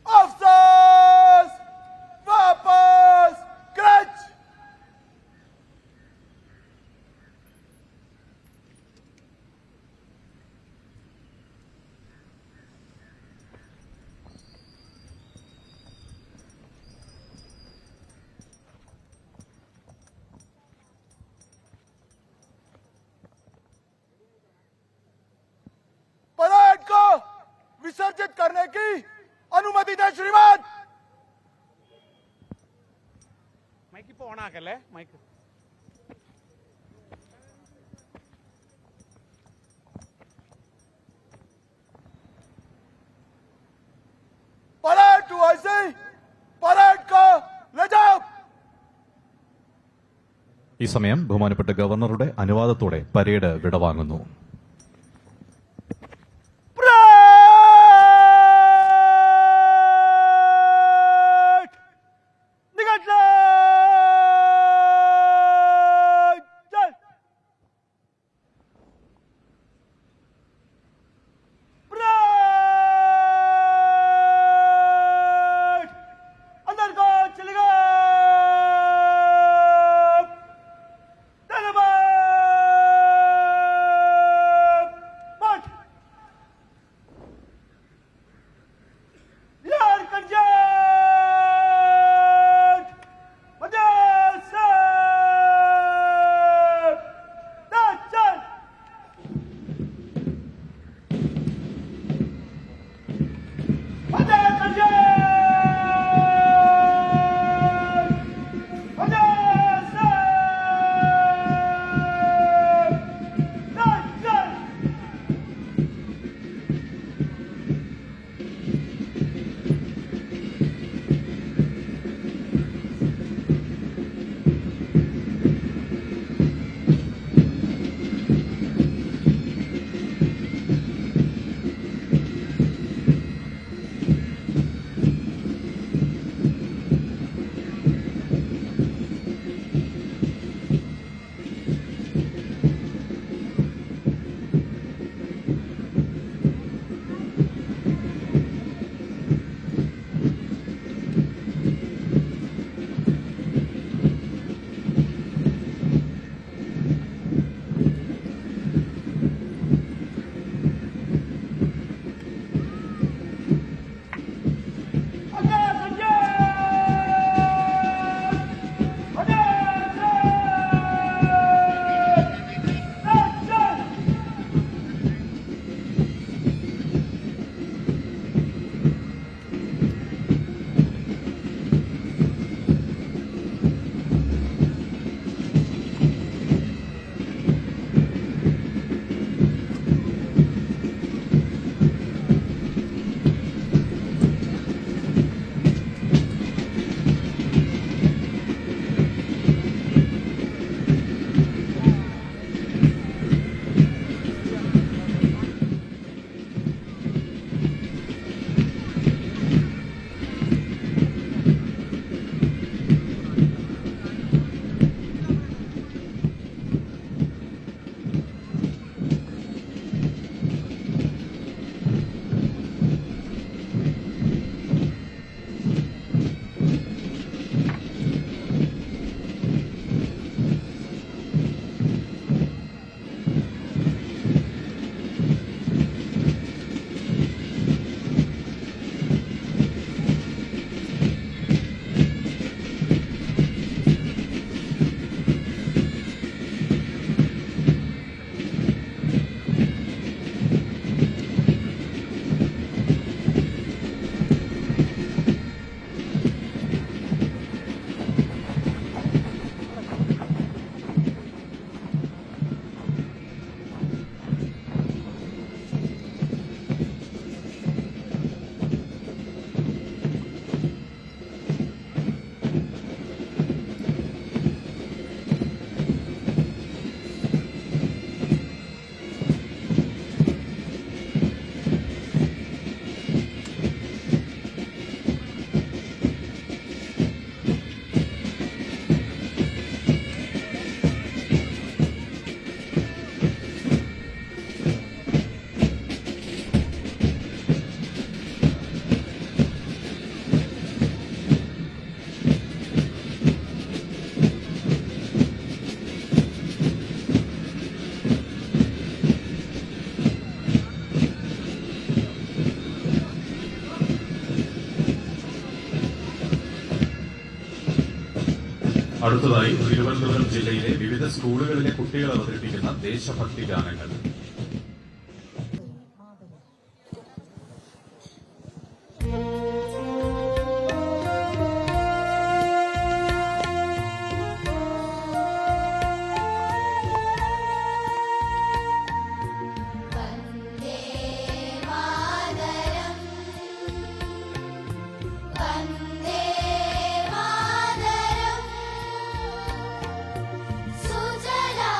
Officers! Vapas! Crutch! Parade को विसर्जित करने की अनुमति दें श्रीमान. Mic ഇപ്പോൾ ഓണാക്കല്ലേ mic. Parade to ऐसे parade को ले जाओ. ഈ സമയം ബഹുമാനപ്പെട്ട ഗവർണറുടെ അനുവാദത്തോടെ പരേഡ് വിടവാങ്ങുന്നു. Parade! Nigatla! Parade! अंदर को चलेगा. धन्यवाद. അടുത്തതായി തിരുവനന്തപുരം ജില്ലയിലെ വിവിധ സ്കൂളുകളിലെ കുട്ടികൾ അവതരിപ്പിക്കുന്ന ദേശഭക്തി ഗാനങ്ങൾ. सुजला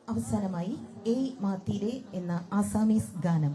അവസാനമായി എ മാത്തീരെ എന്ന ആസാമീസ് ഗാനം.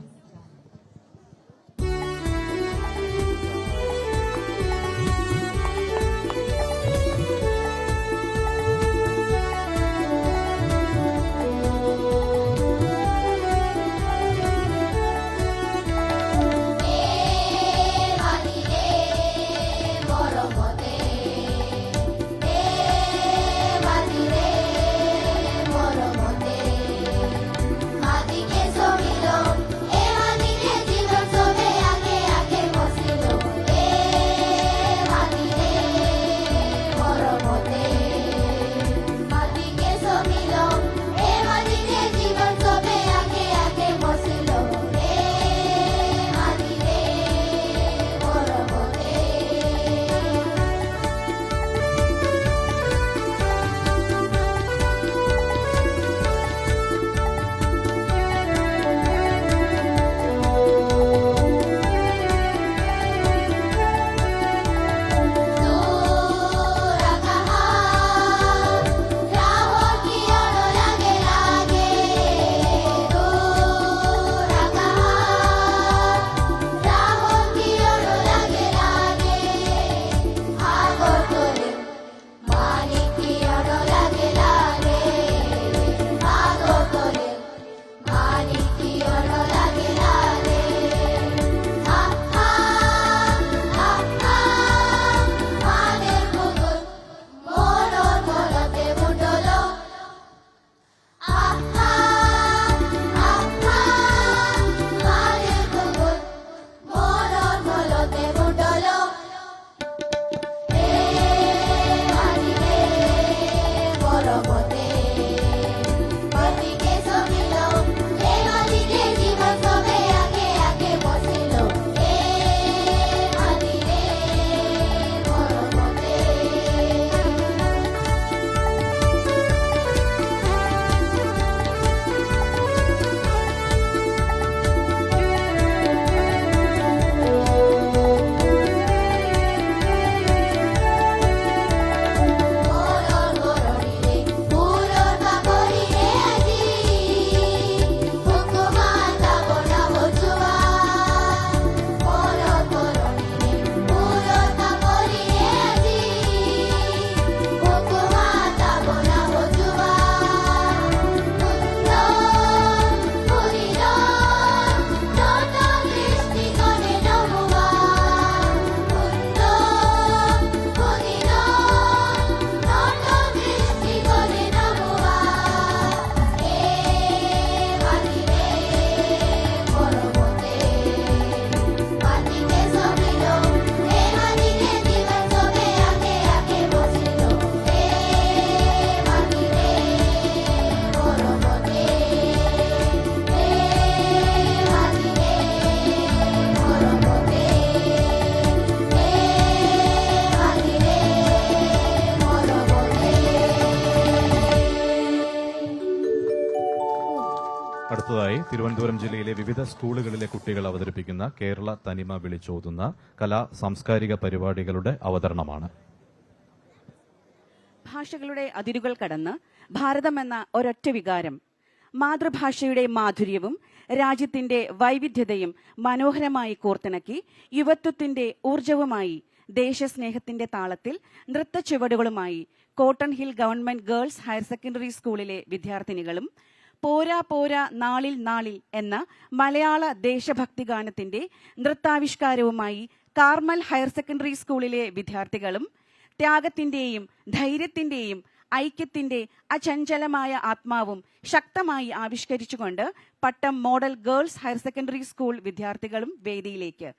അടുത്തതായി തിരുവനന്തപുരം ജില്ലയിലെ വിവിധ സ്കൂളുകളിലെ കുട്ടികൾ അവതരിപ്പിക്കുന്ന കേരള തനിമ വിളിച്ചോതുന്ന കലാ സാംസ്കാരിക പരിപാടികളുടെ അവതരണമാണ്. ഭാഷകളുടെ അതിരുകൾ കടന്ന് ഭാരതമെന്ന ഒരൊറ്റ വികാരം, മാതൃഭാഷയുടെ മാധുര്യവും രാജ്യത്തിന്റെ വൈവിധ്യതയും മനോഹരമായി കോർത്തിണക്കി യുവത്വത്തിന്റെ ഊർജവുമായി ദേശസ്നേഹത്തിന്റെ താളത്തിൽ നൃത്തച്ചുവടുകളുമായി Cotton Hill government girls higher secondary സ്കൂളിലെ വിദ്യാർത്ഥിനികളും പോരാ പോരാ നാളിൽ നാളിൽ എന്ന മലയാള ദേശഭക്തി ഗാനത്തിന്റെ നൃത്താവിഷ്കാരവുമായി കാർമൽ ഹയർ സെക്കൻഡറി സ്കൂളിലെ വിദ്യാർത്ഥികളും ത്യാഗത്തിന്റെയും ധൈര്യത്തിന്റെയും ഐക്യത്തിന്റെ അചഞ്ചലമായ ആത്മാവും ശക്തമായി ആവിഷ്കരിച്ചുകൊണ്ട് Pattom model girls higher secondary school വിദ്യാർത്ഥികളും വേദിയിലേക്ക്.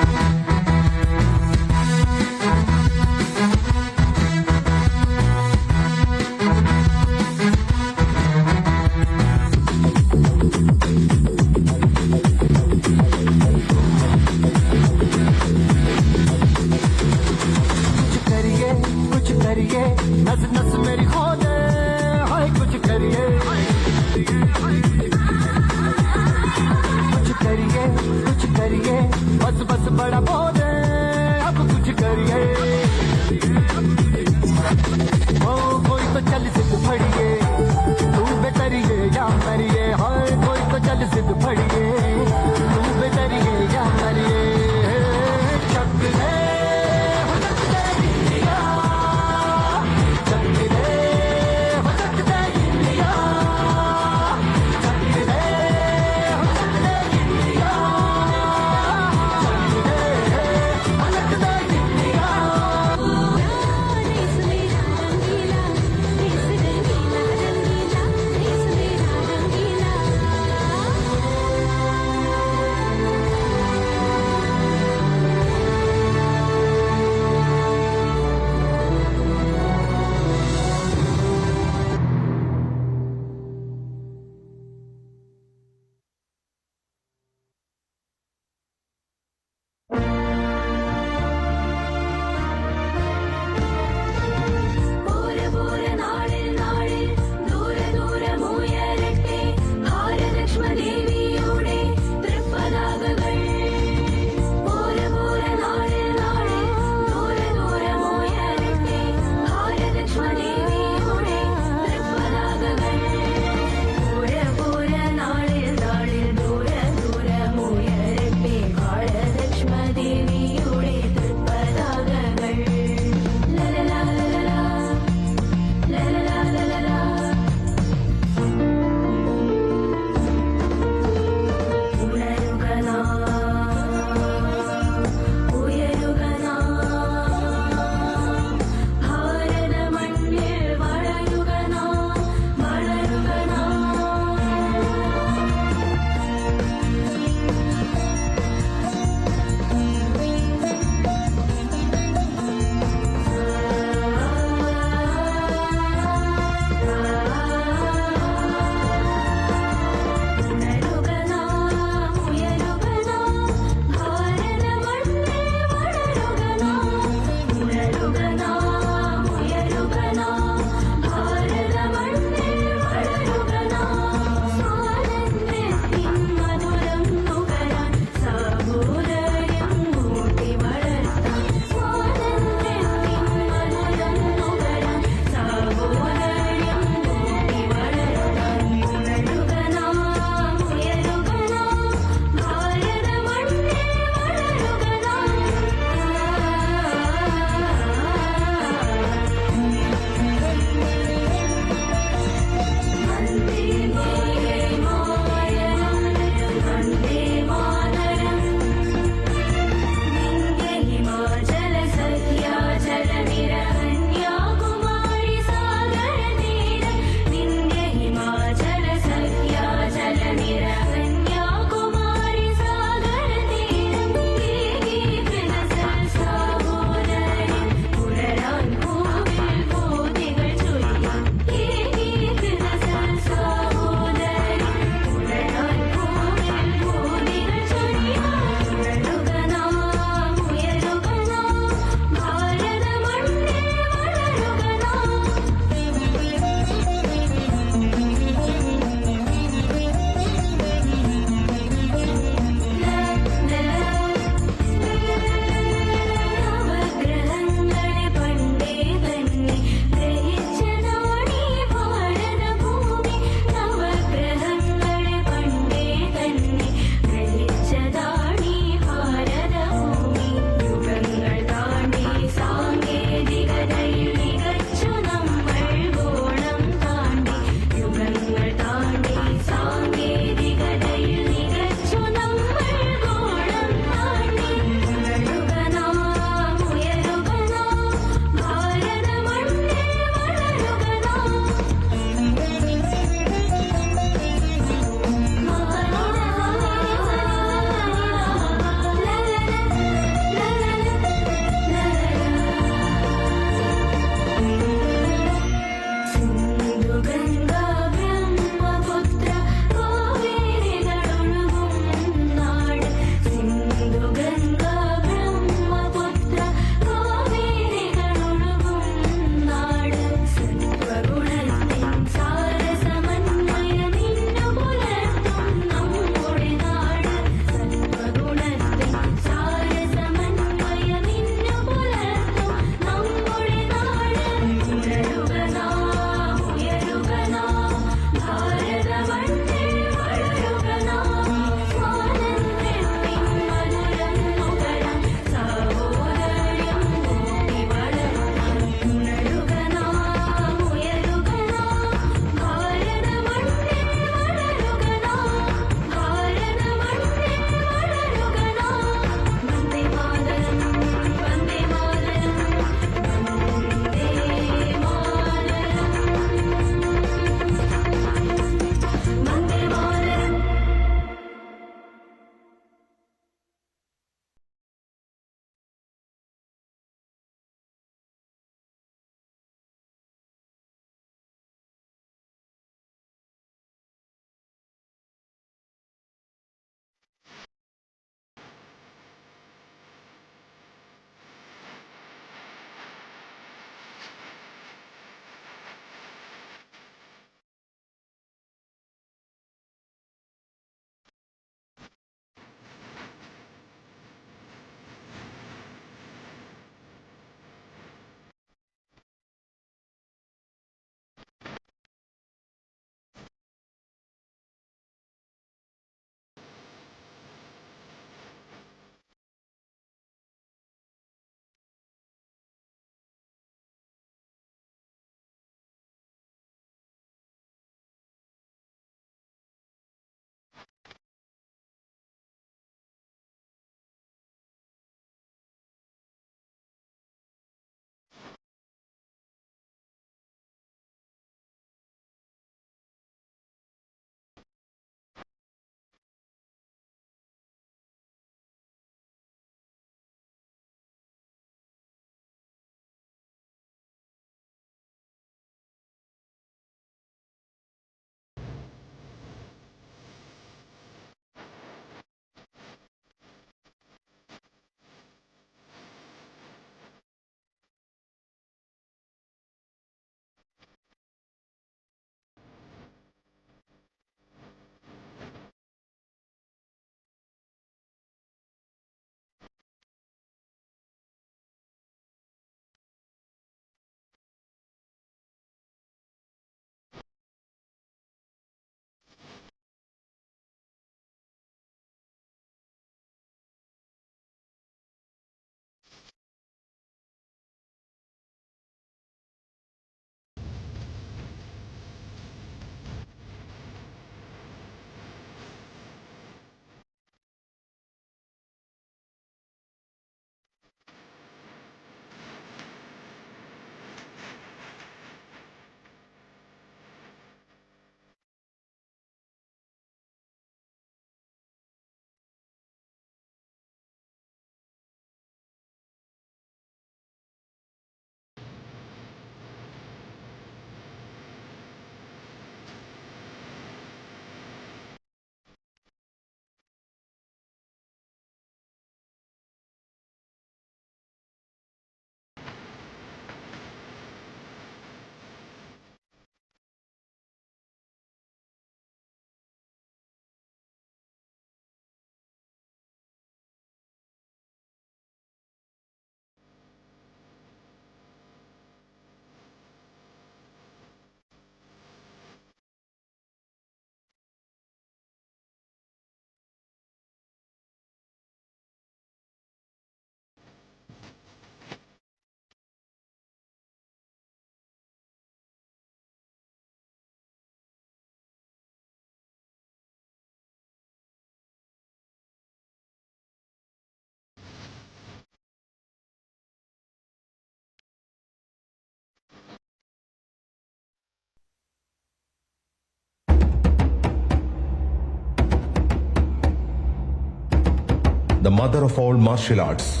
the mother of all martial arts,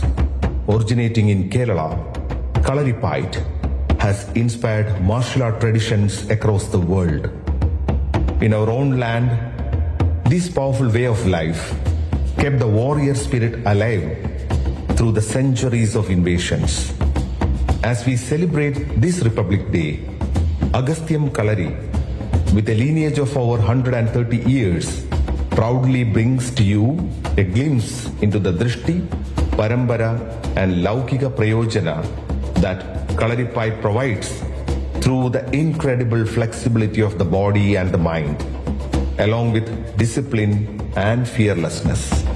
originating in Kerala, Kalaripayattu has inspired martial art traditions across the world. In our own land, this powerful way of life kept the warrior spirit alive through the centuries of invasions. As we celebrate this Republic Day, Agasthyam Kalari, with a lineage of over 130 years, proudly brings to you a glimpse into the Drishti, Parambara and Laukika Prayojana that Kalaripayattu provides through the incredible flexibility of the body and the mind, along with discipline and fearlessness.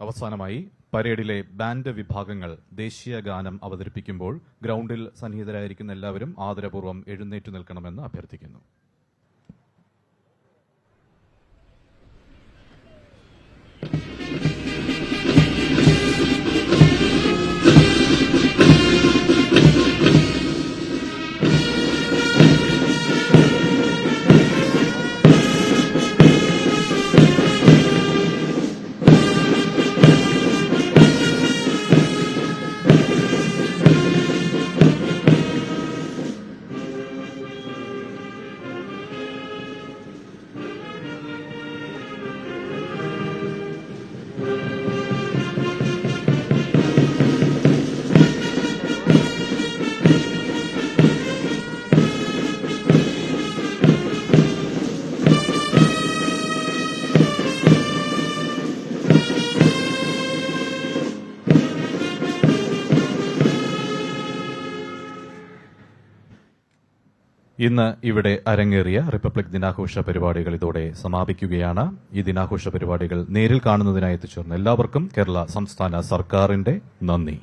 അവസാനമായി പരേഡിലെ band വിഭാഗങ്ങൾ ദേശീയ ഗാനം അവതരിപ്പിക്കുമ്പോൾ ഗ്രൗണ്ടിൽ സന്നിഹിതരായിരിക്കുന്ന എല്ലാവരും ആദരപൂർവ്വം എഴുന്നേറ്റു നിൽക്കണമെന്ന് അഭ്യർത്ഥിക്കുന്നു. ഇന്ന് ഇവിടെ അരങ്ങേറിയ റിപ്പബ്ലിക് ദിനാഘോഷ പരിപാടികൾ ഇതോടെ സമാപിക്കുകയാണ്. ഈ ദിനാഘോഷ പരിപാടികൾ നേരിൽ കാണുന്നതിനായി എത്തിച്ചേർന്ന എല്ലാവർക്കും കേരള സംസ്ഥാന സർക്കാരിന്റെ നന്ദി.